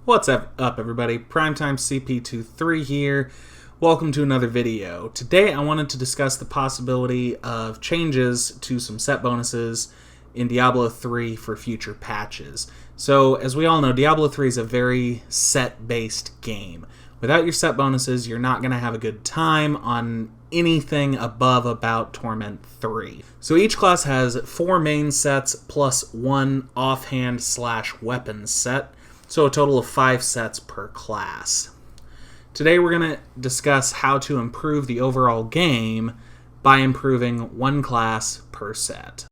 What's up everybody? Primetime CP23 here. Welcome to another video. Today I wanted to discuss the possibility of changes to some set bonuses in Diablo 3 for future patches. So as we all know, Diablo 3 is a very set-based game. Without your set bonuses, you're not going to have a good time on anything above about Torment 3. So each class has 4 main sets plus 1 offhand/weapons set. So a total of 5 sets per class. Today we're going to discuss how to improve the overall game by improving 1 class per set.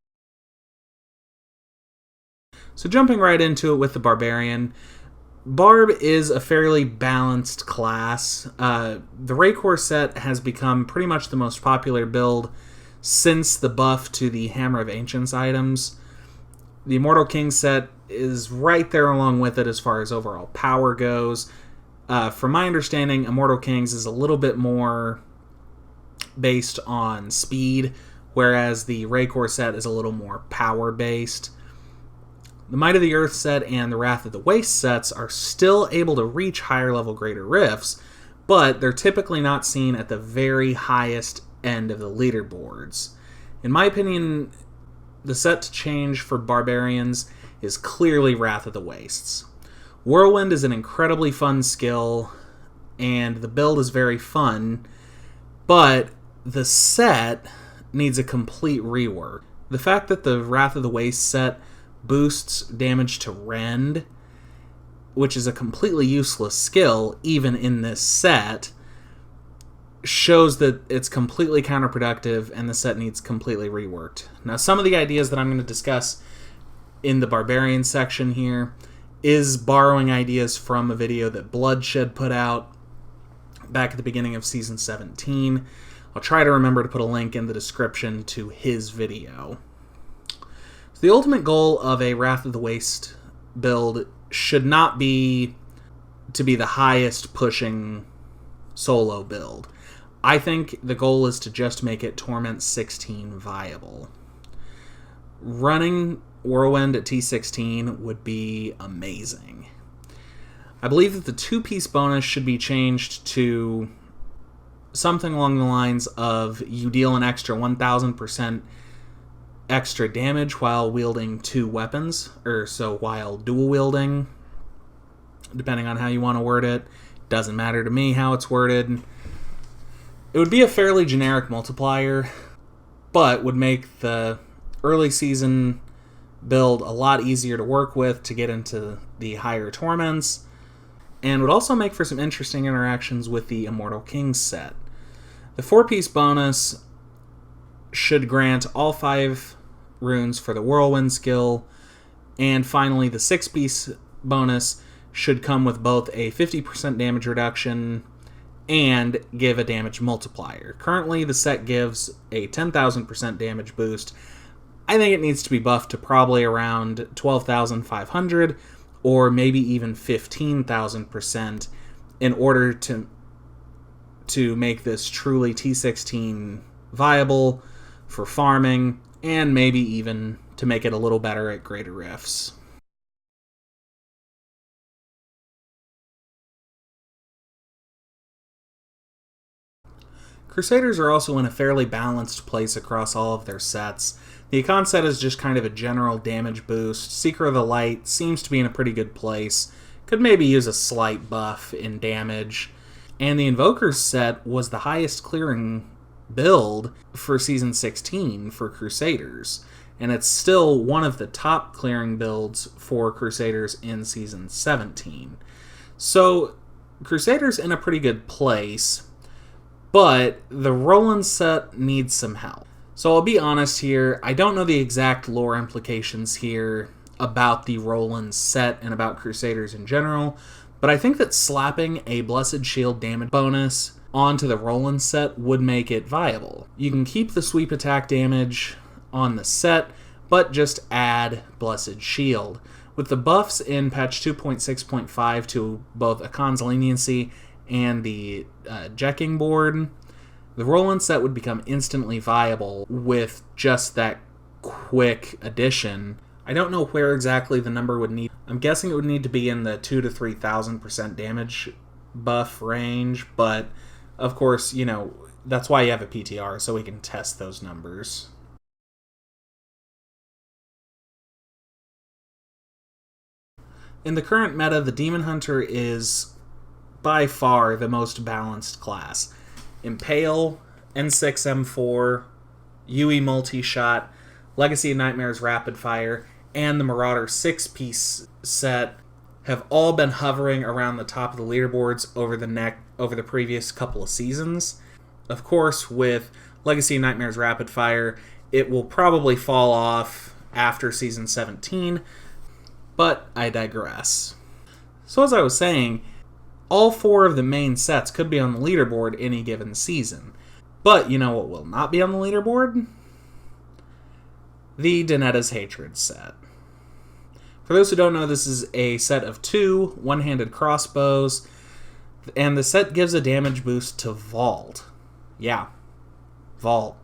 So jumping right into it with the Barbarian, Barb is a fairly balanced class. The Raycore set has become pretty much the most popular build since the buff to the Hammer of Ancients items. The Immortal King set is right there along with it as far as overall power goes. From my understanding, Immortal Kings is a little bit more based on speed, whereas the Raycore set is a little more power-based. The Might of the Earth set and the Wrath of the Waste sets are still able to reach higher level Greater Rifts, but they're typically not seen at the very highest end of the leaderboards. In my opinion, the set to change for Barbarians is clearly Wrath of the Wastes. Whirlwind is an incredibly fun skill, and the build is very fun, but the set needs a complete rework. The fact that the Wrath of the Waste set boosts damage to rend, which is a completely useless skill even in this set, shows that it's completely counterproductive and the set needs completely reworked. Now, some of the ideas that I'm going to discuss in the Barbarian section here is borrowing ideas from a video that Bluddshed put out back at the beginning of Season 17. I'll try to remember to put a link in the description to his video. So the ultimate goal of a Wrath of the Waste build should not be to be the highest pushing solo build. I think the goal is to just make it Torment 16 viable. Running Whirlwind at T16 would be amazing. I believe that the 2-piece bonus should be changed to something along the lines of you deal an extra 1000% extra damage while wielding 2 weapons, or so while dual wielding, depending on how you want to word it. Doesn't matter to me how it's worded. It would be a fairly generic multiplier, but would make the early season build a lot easier to work with to get into the higher torments, and would also make for some interesting interactions with the Immortal King set. The 4-piece bonus should grant all 5 runes for the Whirlwind skill, and finally the 6-piece bonus should come with both a 50% damage reduction and give a damage multiplier. Currently, the set gives a 10,000% damage boost. I think it needs to be buffed to probably around 12,500 or maybe even 15,000% in order to make this truly T16 viable for farming, and maybe even to make it a little better at Greater Rifts. Crusaders are also in a fairly balanced place across all of their sets. The Econ set is just kind of a general damage boost. Seeker of the Light seems to be in a pretty good place. Could maybe use a slight buff in damage. And the Invokers set was the highest clearing build for Season 16 for Crusaders. And it's still one of the top clearing builds for Crusaders in Season 17. So Crusaders in a pretty good place, but the Roland set needs some help. So I'll be honest here, I don't know the exact lore implications here about the Roland set and about Crusaders in general, but I think that slapping a Blessed Shield damage bonus onto the Roland set would make it viable. You can keep the sweep attack damage on the set, but just add Blessed Shield. With the buffs in patch 2.6.5 to both Akon's Leniency and the Jecking board, the Roland set would become instantly viable with just that quick addition I don't know where exactly the number would need. I'm guessing it would need to be in the 2 to 3,000% damage buff range, but of course, that's why you have a PTR, so we can test those numbers. In the current meta, the Demon Hunter is by far the most balanced class. Impale, N6 M4, UE Multi-Shot, Legacy of Nightmares Rapid Fire, and the Marauder 6-piece set have all been hovering around the top of the leaderboards over the previous couple of seasons. Of course, with Legacy of Nightmares Rapid Fire, it will probably fall off after Season 17, but I digress. So as I was saying, all 4 of the main sets could be on the leaderboard any given season. But you know what will not be on the leaderboard? The Danetta's Hatred set. For those who don't know, this is a set of 2 one-handed crossbows, and the set gives a damage boost to Vault. Yeah, Vault,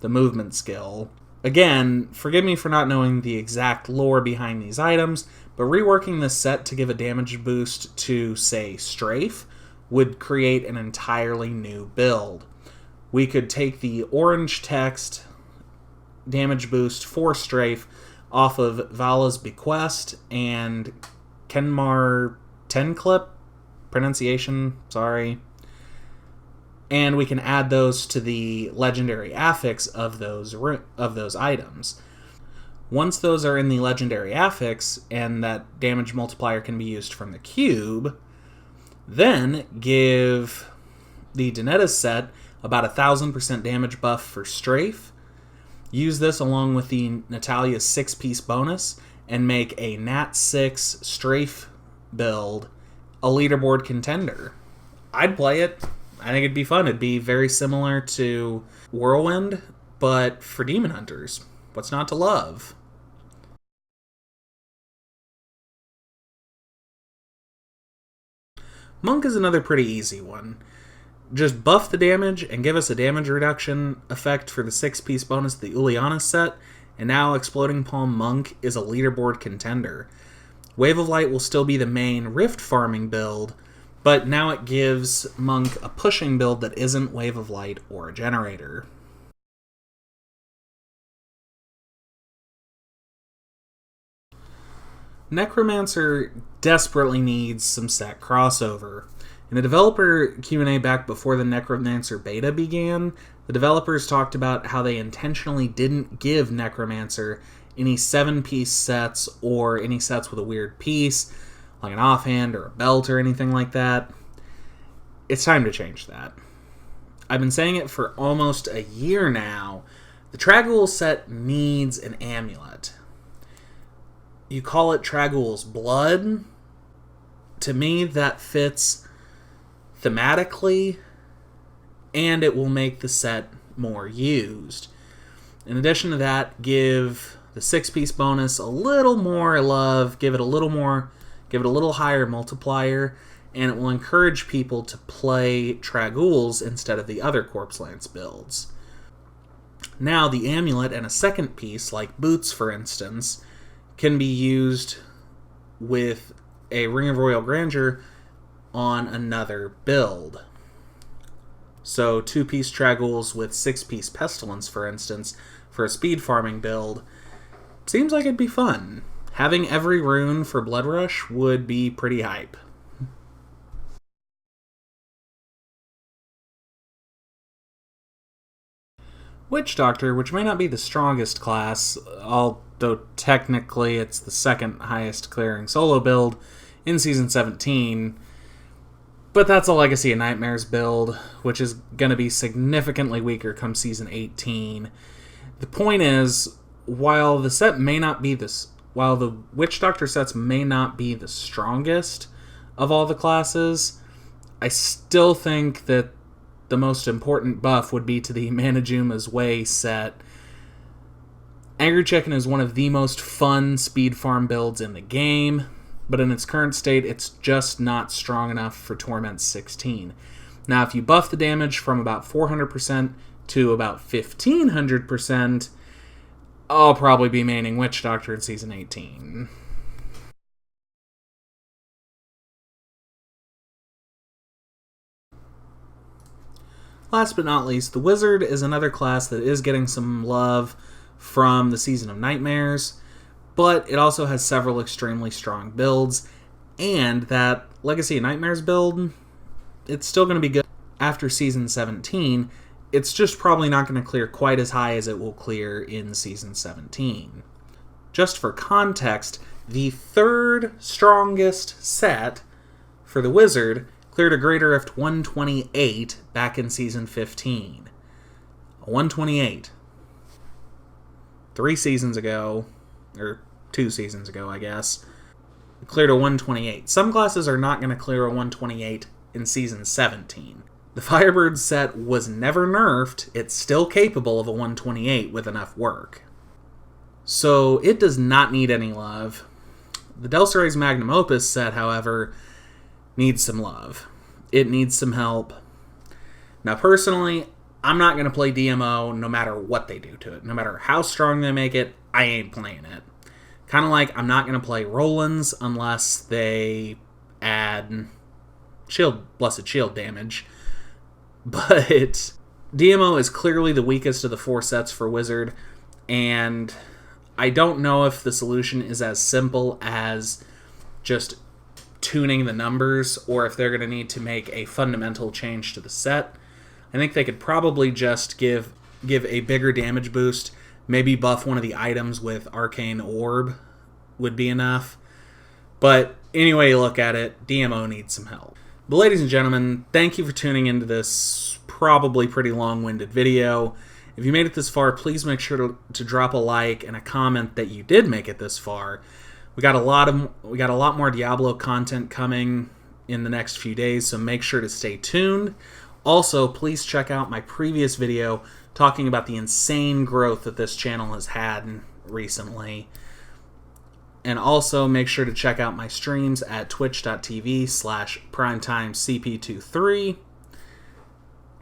the movement skill. Again, forgive me for not knowing the exact lore behind these items, but reworking this set to give a damage boost to, say, Strafe would create an entirely new build. We could take the orange text damage boost for Strafe off of Vala's Bequest and Kenmar Tenclip, pronunciation, sorry. And we can add those to the legendary affix of those items. Once those are in the legendary affix, and that damage multiplier can be used from the cube, then give the Danetta's set about 1,000% damage buff for Strafe. Use this along with the Natalia's 6-piece bonus, and make a Nat 6 Strafe build a leaderboard contender. I'd play it. I think it'd be fun. It'd be very similar to Whirlwind, but for Demon Hunters. What's not to love? Monk is another pretty easy one. Just buff the damage and give us a damage reduction effect for the 6-piece bonus of the Uliana set, and now Exploding Palm Monk is a leaderboard contender. Wave of Light will still be the main Rift farming build, but now it gives Monk a pushing build that isn't Wave of Light or a generator. Necromancer desperately needs some set crossover. In the developer Q&A back before the Necromancer beta began, the developers talked about how they intentionally didn't give Necromancer any 7-piece sets or any sets with a weird piece, like an offhand or a belt or anything like that. It's time to change that. I've been saying it for almost a year now. The Trag'Oul set needs an amulet. You call it Trag'Oul's Blood. To me, that fits thematically, and it will make the set more used. In addition to that, give the 6-piece bonus a little more love, give it a little higher multiplier, and it will encourage people to play Trag'Ouls instead of the other Corpse Lance builds. Now, the amulet and a second piece, like Boots for instance, can be used with a Ring of Royal Grandeur on another build. So 2-piece Trag'Ouls with 6-piece Pestilence, for instance, for a speed farming build, seems like it'd be fun. Having every rune for Blood Rush would be pretty hype. Witch Doctor, which may not be the strongest class, although technically it's the second highest clearing solo build in Season 17, but that's a Legacy of Nightmares build, which is going to be significantly weaker come Season 18. The point is, while the Witch Doctor sets may not be the strongest of all the classes, I still think that the most important buff would be to the Manajuma's Way set. Angry Chicken is one of the most fun speed farm builds in the game, but in its current state, it's just not strong enough for Torment 16. Now, if you buff the damage from about 400% to about 1500%, I'll probably be maining Witch Doctor in Season 18. Last but not least, the Wizard is another class that is getting some love from the Season of Nightmares, but it also has several extremely strong builds, and that Legacy of Nightmares build, it's still going to be good after Season 17. It's just probably not going to clear quite as high as it will clear in Season 17. Just for context, the third strongest set for the Wizard cleared a Greater Rift 128 back in Season 15. A 128. 3 seasons ago, or 2 seasons ago, I guess, it cleared a 128. Some classes are not going to clear a 128 in Season 17. The Firebird set was never nerfed. It's still capable of a 128 with enough work. So it does not need any love. The Delceray's Magnum Opus set, however, needs some love. It needs some help. Now, personally, I'm not going to play DMO no matter what they do to it. No matter how strong they make it, I ain't playing it. Kind of like I'm not going to play Roland's unless they add Blessed Shield damage. But DMO is clearly the weakest of the 4 sets for Wizard, and I don't know if the solution is as simple as just tuning the numbers, or if they're going to need to make a fundamental change to the set. I think they could probably just give a bigger damage boost, maybe buff one of the items with Arcane Orb would be enough. But anyway you look at it, DMO needs some help. But ladies and gentlemen, thank you for tuning into this probably pretty long-winded video. If you made it this far, please make sure to drop a like and a comment that you did make it this far. We got a lot more Diablo content coming in the next few days, so make sure to stay tuned. Also, please check out my previous video talking about the insane growth that this channel has had recently. And also make sure to check out my streams at twitch.tv/primetimecp23.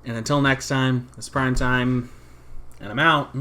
And until next time, it's Primetime, and I'm out.